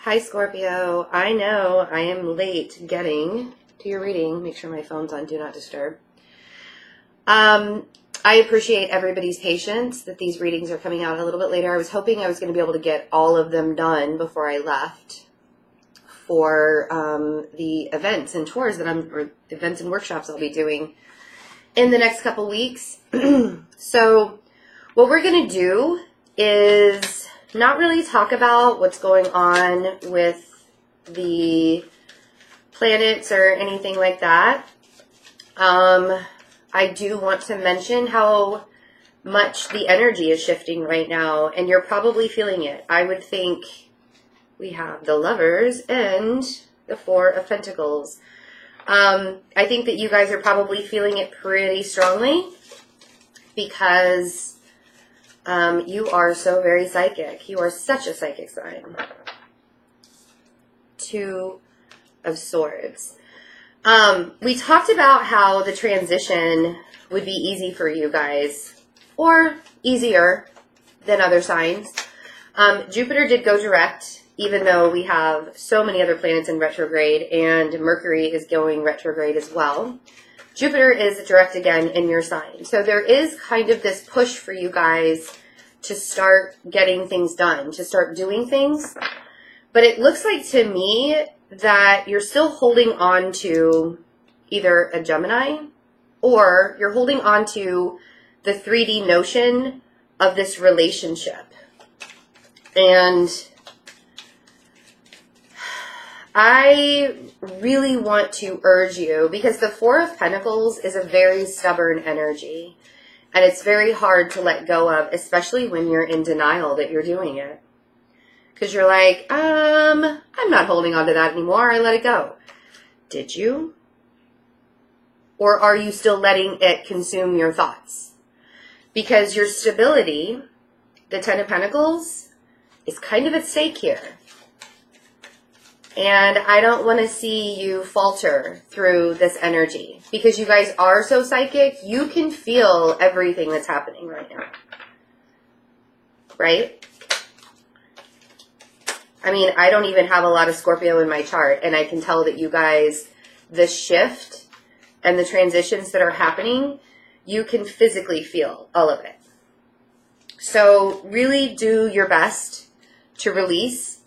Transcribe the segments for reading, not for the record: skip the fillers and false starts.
Hi, Scorpio. I know I am late getting to your reading. Make sure my phone's on Do Not Disturb. I appreciate everybody's patience that these readings are coming out a little bit later. I was hoping I was going to be able to get all of them done before I left for the events and tours or events and workshops I'll be doing in the next couple weeks. So what we're going to do is not really talk about what's going on with the planets or anything like that. I do want to mention how much the energy is shifting right now, and you're probably feeling it. I would think we have the Lovers and the Four of Pentacles. I think that you guys are probably feeling it pretty strongly because you are so very psychic. You are such a psychic sign. Two of Swords. We talked about how the transition would be easy for you guys, or easier than other signs. Jupiter did go direct, even though we have so many other planets in retrograde, and Mercury is going retrograde as well. Jupiter is direct again in your sign. So there is kind of this push for you guys to start getting things done, to start doing things. But it looks like to me that you're still holding on to either a Gemini, or you're holding on to the 3D notion of this relationship. And I really want to urge you, because the Four of Pentacles is a very stubborn energy, and it's very hard to let go of, especially when you're in denial that you're doing it. Because you're like, I'm not holding on to that anymore. I let it go. Did you? Or are you still letting it consume your thoughts? Because your stability, the Ten of Pentacles, is kind of at stake here. And I don't want to see you falter through this energy. Because you guys are so psychic, you can feel everything that's happening right now. Right? I mean, I don't even have a lot of Scorpio in my chart, and I can tell that you guys, the shift and the transitions that are happening, you can physically feel all of it. So really do your best to release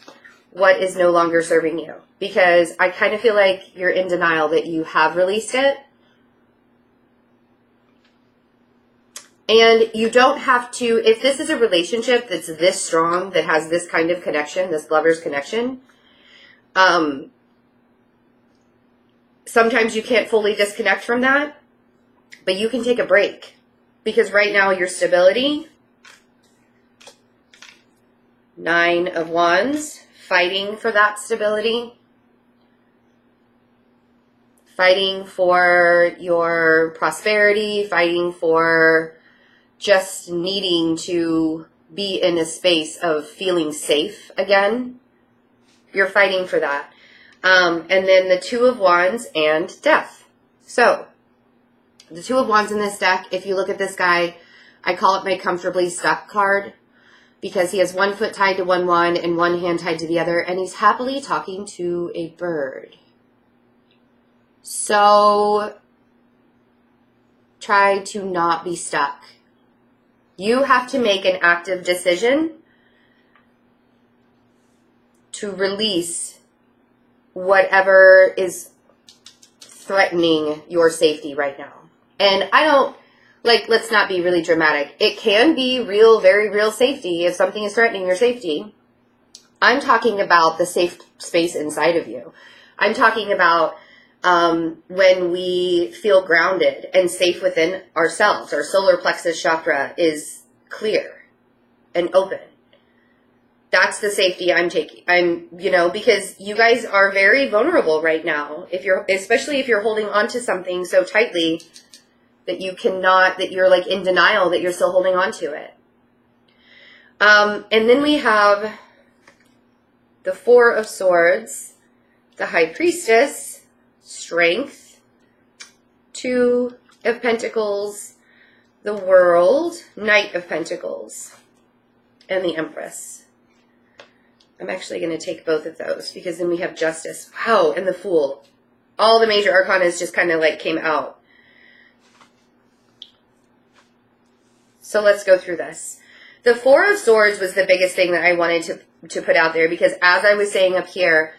what is no longer serving you, because I kind of feel like you're in denial that you have released it. And you don't have to, if this is a relationship that's this strong, that has this kind of connection, this lover's connection, sometimes you can't fully disconnect from that, but you can take a break. Because right now your stability, Nine of Wands, fighting for that stability, fighting for your prosperity, fighting for just needing to be in a space of feeling safe again. You're fighting for that. And then the Two of Wands and Death. So, the Two of Wands in this deck, if you look at this guy, I call it my comfortably stuck card, because he has one foot tied to one wand and one hand tied to the other, and he's happily talking to a bird. So, try to not be stuck. You have to make an active decision to release whatever is threatening your safety right now. And I don't, let's not be really dramatic. It can be real, very real safety if something is threatening your safety. I'm talking about the safe space inside of you. I'm talking about when we feel grounded and safe within ourselves. Our solar plexus chakra is clear and open. That's the safety I'm taking. Because you guys are very vulnerable right now. Especially if you're holding on to something so tightly that you cannot, that you're like in denial that you're still holding on to it. And then we have the Four of Swords, the High Priestess, Strength, Two of Pentacles, the World, Knight of Pentacles, and the Empress. I'm actually going to take both of those because then we have Justice. Wow, and the Fool. All the major arcana just kind of like came out. So let's go through this. The Four of Swords was the biggest thing that I wanted to put out there because as I was saying up here,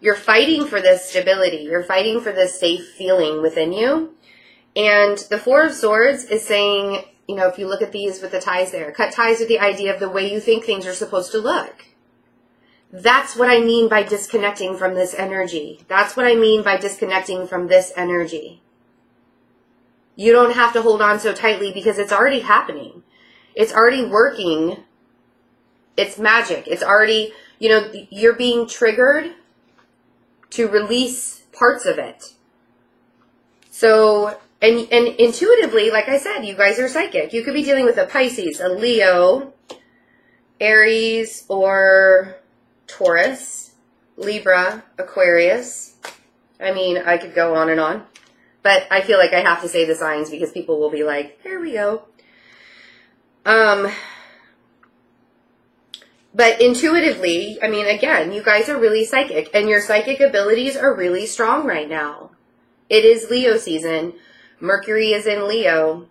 you're fighting for this stability. You're fighting for this safe feeling within you. And the Four of Swords is saying, you know, if you look at these with the ties there, cut ties with the idea of the way you think things are supposed to look. That's what I mean by disconnecting from this energy. That's what I mean by disconnecting from this energy. You don't have to hold on so tightly because it's already happening. It's already working. It's magic. It's already, you know, you're being triggered to release parts of it. So, and intuitively, like I said, you guys are psychic. You could be dealing with a Pisces, a Leo, Aries, or Taurus, Libra, Aquarius. I mean, I could go on and on. But I feel like I have to say the signs because people will be like, here we go. But intuitively, I mean, again, you guys are really psychic. And your psychic abilities are really strong right now. It is Leo season. Mercury is in Leo.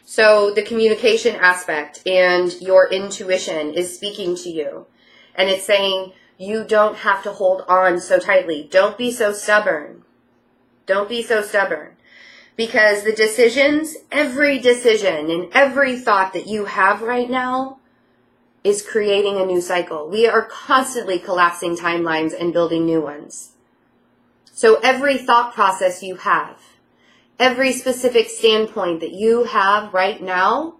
So the communication aspect and your intuition is speaking to you. And it's saying, you don't have to hold on so tightly. Don't be so stubborn. Don't be so stubborn. Because the decisions, every decision and every thought that you have right now is creating a new cycle. We are constantly collapsing timelines and building new ones. So every thought process you have, every specific standpoint that you have right now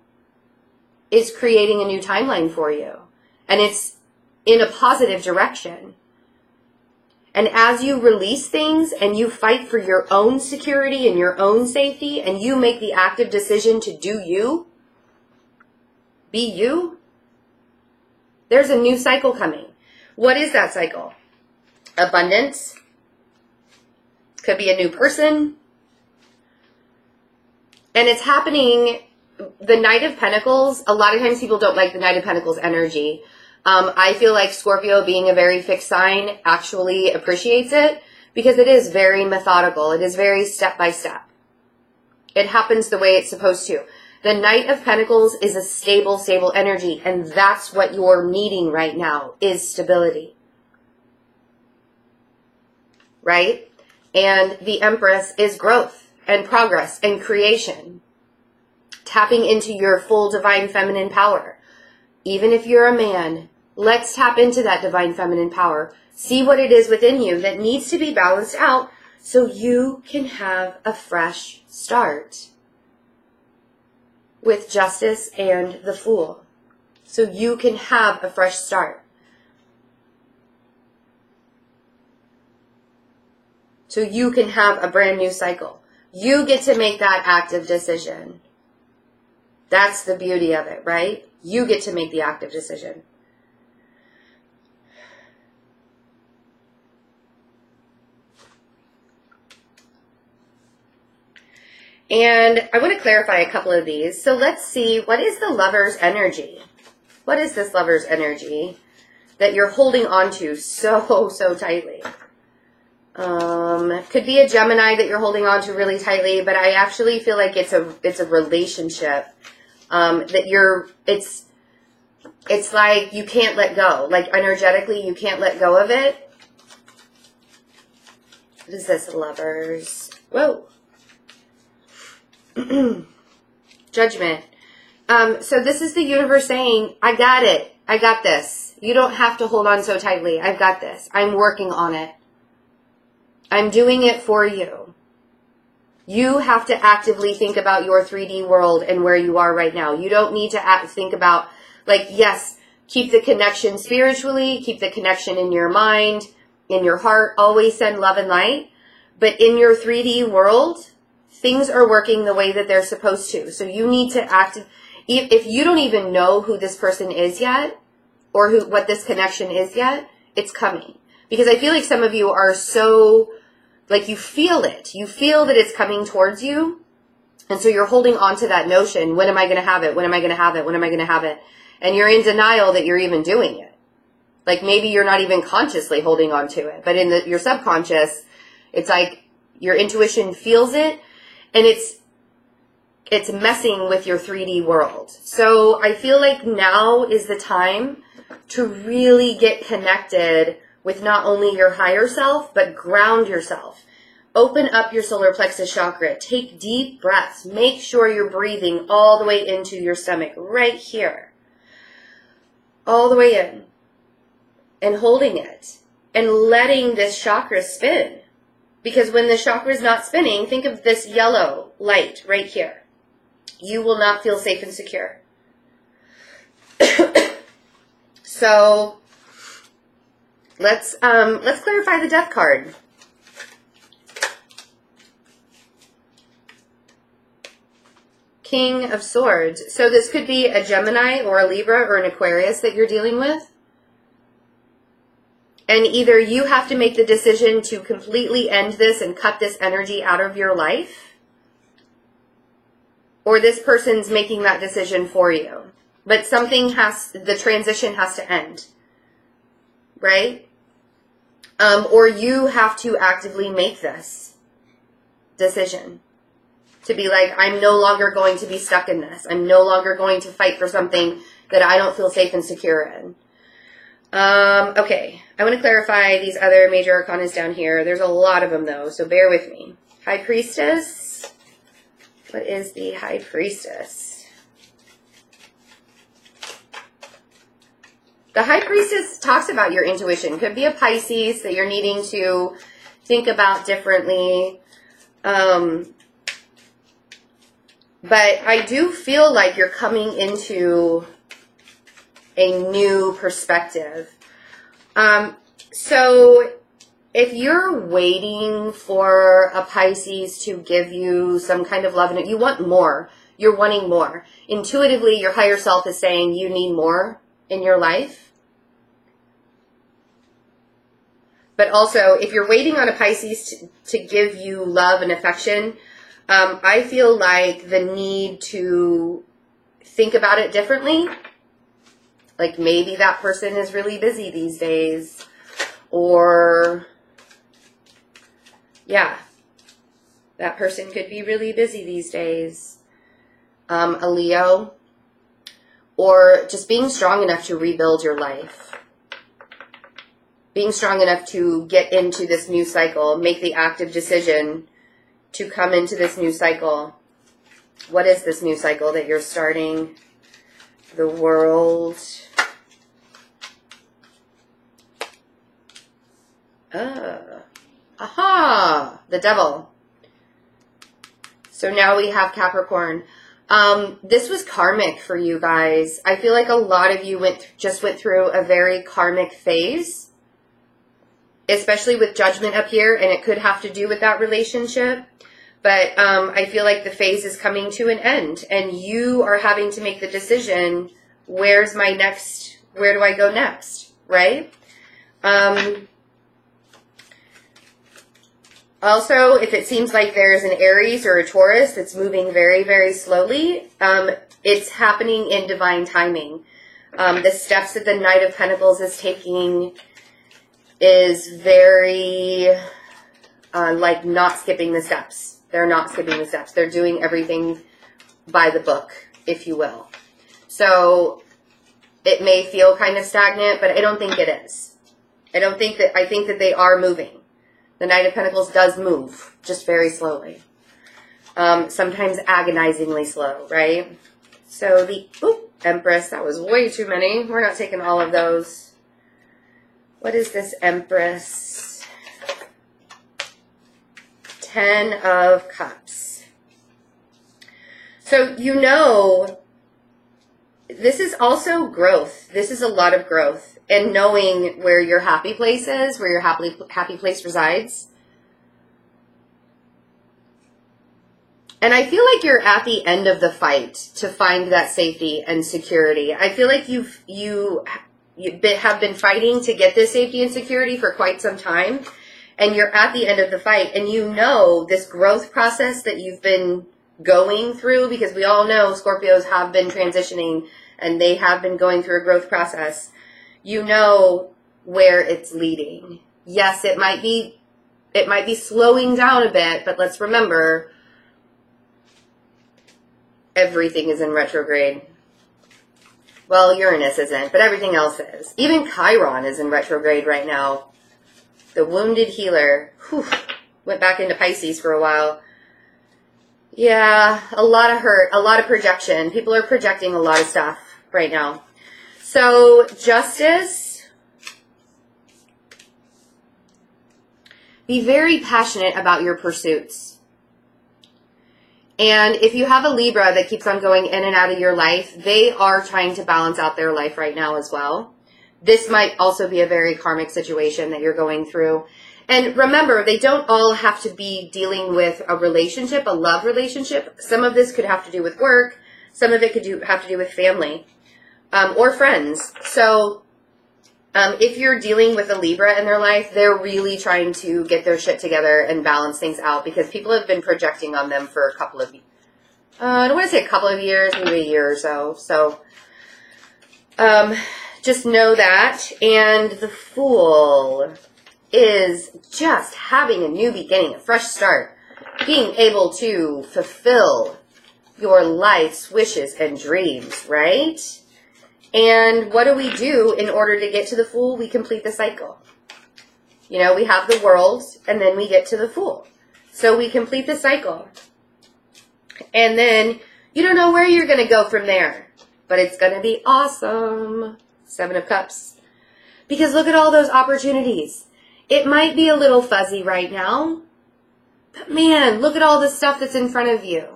is creating a new timeline for you. And it's in a positive direction. And as you release things and you fight for your own security and your own safety and you make the active decision to do you, be you, there's a new cycle coming. What is that cycle? Abundance. Could be a new person. And it's happening, the Knight of Pentacles, a lot of times people don't like the Knight of Pentacles energy. I feel like Scorpio, being a very fixed sign, actually appreciates it because it is very methodical. It is very step by step. It happens the way it's supposed to. The Knight of Pentacles is a stable energy, and that's what you're needing right now is stability. Right? And the Empress is growth and progress and creation. Tapping into your full divine feminine power. Even if you're a man, let's tap into that divine feminine power. See what it is within you that needs to be balanced out so you can have a fresh start with Justice and the Fool. So you can have a fresh start. So you can have a brand new cycle. You get to make that active decision. That's the beauty of it, right? You get to make the active decision. And I want to clarify a couple of these. So let's see, what is the Lover's energy? What is this Lover's energy that you're holding on to so tightly? Could be a Gemini that you're holding on to really tightly, but I actually feel like it's a relationship that it's like you can't let go. Like energetically, you can't let go of it. What is this, Lovers? Whoa. Judgment. So this is the universe saying, I got it. I got this. You don't have to hold on so tightly. I've got this. I'm working on it. I'm doing it for you. You have to actively think about your 3D world and where you are right now. You don't need to think about, like, yes, keep the connection spiritually, keep the connection in your mind, in your heart. Always send love and light. But in your 3D world, things are working the way that they're supposed to. So you need to if you don't even know who this person is yet, or what this connection is yet, it's coming. Because I feel like some of you are so, like, you feel it. You feel that it's coming towards you. And so you're holding on to that notion. When am I going to have it? When am I going to have it? When am I going to have it? and you're in denial that you're even doing it. Like maybe you're not even consciously holding on to it, but in your subconscious, it's like your intuition feels it, and it's messing with your 3D world. So I feel like now is the time to really get connected with not only your higher self, but ground yourself. Open up your solar plexus chakra. Take deep breaths. Make sure you're breathing all the way into your stomach, right here. All the way in. And holding it. And letting this chakra spin. Because when the chakra is not spinning, think of this yellow light right here. You will not feel safe and secure. So let's clarify the Death card. King of Swords. So this could be a Gemini or a Libra or an Aquarius that you're dealing with. And either you have to make the decision to completely end this and cut this energy out of your life, or this person's making that decision for you. But the transition has to end, right? Or you have to actively make this decision to be like, I'm no longer going to be stuck in this. I'm no longer going to fight for something that I don't feel safe and secure in. Okay, I want to clarify these other major arcanas down here. There's a lot of them though, so bear with me. High Priestess. What is the High Priestess? The High Priestess talks about your intuition. Could be a Pisces that you're needing to think about differently. But I do feel like you're coming into a new perspective. So if you're waiting for a Pisces to give you some kind of love, and you want more, you're wanting more. Intuitively, your higher self is saying you need more in your life. But also, if you're waiting on a Pisces to give you love and affection, I feel like the need to think about it differently. Like maybe that person is really busy these days. Or, yeah, that person could be really busy these days. A Leo. Or just being strong enough to rebuild your life. Being strong enough to get into this new cycle. Make the active decision to come into this new cycle. What is this new cycle that you're starting? The World. Aha! The Devil. So now we have Capricorn. This was karmic for you guys. I feel like a lot of you just went through a very karmic phase, especially with Judgment up here, and it could have to do with that relationship. But I feel like the phase is coming to an end, and you are having to make the decision, where do I go next, right? Also, if it seems like there's an Aries or a Taurus that's moving very, very slowly, it's happening in divine timing. The steps that the Knight of Pentacles is taking is very, like not skipping the steps. They're not skipping the steps. They're doing everything by the book, if you will. So it may feel kind of stagnant, but I don't think it is. I think that they are moving. The Knight of Pentacles does move, just very slowly. Sometimes agonizingly slow, right? So the Empress, that was way too many. We're not taking all of those. What is this Empress? 10 of Cups. So you know, this is also growth. This is a lot of growth. And knowing where your happy place is, where your happy place resides. And I feel like you're at the end of the fight to find that safety and security. I feel like you have been fighting to get this safety and security for quite some time. And you're at the end of the fight. And you know this growth process that you've been going through, because we all know Scorpios have been transitioning and they have been going through a growth process, you know where it's leading. Yes, it might be slowing down a bit, but let's remember, everything is in retrograde. Well, Uranus isn't, but everything else is. Even Chiron is in retrograde right now. The wounded healer, went back into Pisces for a while. Yeah, a lot of hurt, a lot of projection. People are projecting a lot of stuff right now. So, Justice, be very passionate about your pursuits. And if you have a Libra that keeps on going in and out of your life, they are trying to balance out their life right now as well. This might also be a very karmic situation that you're going through. And remember, they don't all have to be dealing with a relationship, a love relationship. Some of this could have to do with work. Some of it could have to do with family or friends. So if you're dealing with a Libra in their life, they're really trying to get their shit together and balance things out because people have been projecting on them for a couple of, I don't want to say a couple of years, maybe a year or so. So just know that. And the Fool is just having a new beginning, a fresh start, being able to fulfill your life's wishes and dreams, right? And what do we do in order to get to the Fool? We complete the cycle. You know, we have the World, and then we get to the Fool. So we complete the cycle. And then you don't know where you're going to go from there. But it's going to be awesome. 7 of Cups. Because look at all those opportunities. It might be a little fuzzy right now. But man, look at all the stuff that's in front of you.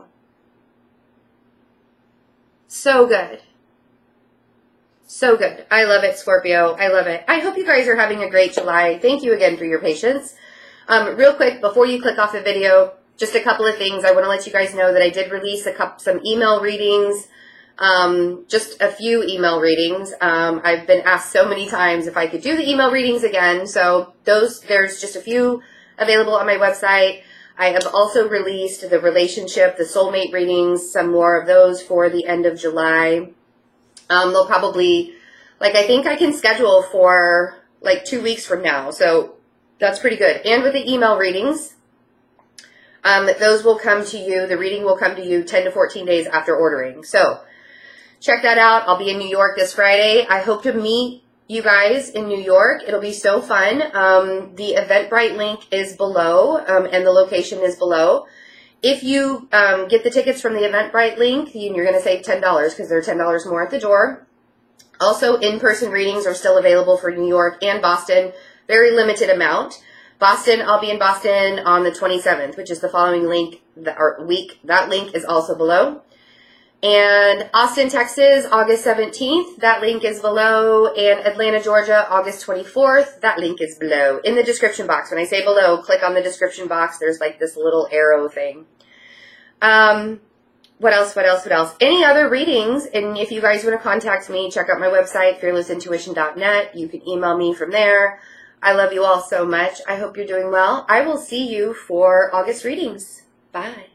So good. So good. I love it, Scorpio. I love it. I hope you guys are having a great July. Thank you again for your patience. Real quick, before you click off the video, just a couple of things. I want to let you guys know that I did release some email readings, just a few email readings. I've been asked so many times if I could do the email readings again. So there's just a few available on my website. I have also released the relationship, the soulmate readings, some more of those for the end of July. They'll probably, I think I can schedule for 2 weeks from now. So that's pretty good. And with the email readings, those will come to you, the reading will come to you 10 to 14 days after ordering. So check that out. I'll be in New York this Friday. I hope to meet you guys in New York. It'll be so fun. The Eventbrite link is below, and the location is below. If you get the tickets from the Eventbrite link, you're going to save $10 because they're $10 more at the door. Also, in-person readings are still available for New York and Boston. Very limited amount. Boston, I'll be in Boston on the 27th, which is the following week. That link is also below. And Austin, Texas, August 17th. That link is below. And Atlanta, Georgia, August 24th. That link is below in the description box. When I say below, click on the description box. There's this little arrow thing. What else? Any other readings? And if you guys want to contact me, check out my website, fearlessintuition.net. You can email me from there. I love you all so much. I hope you're doing well. I will see you for August readings. Bye.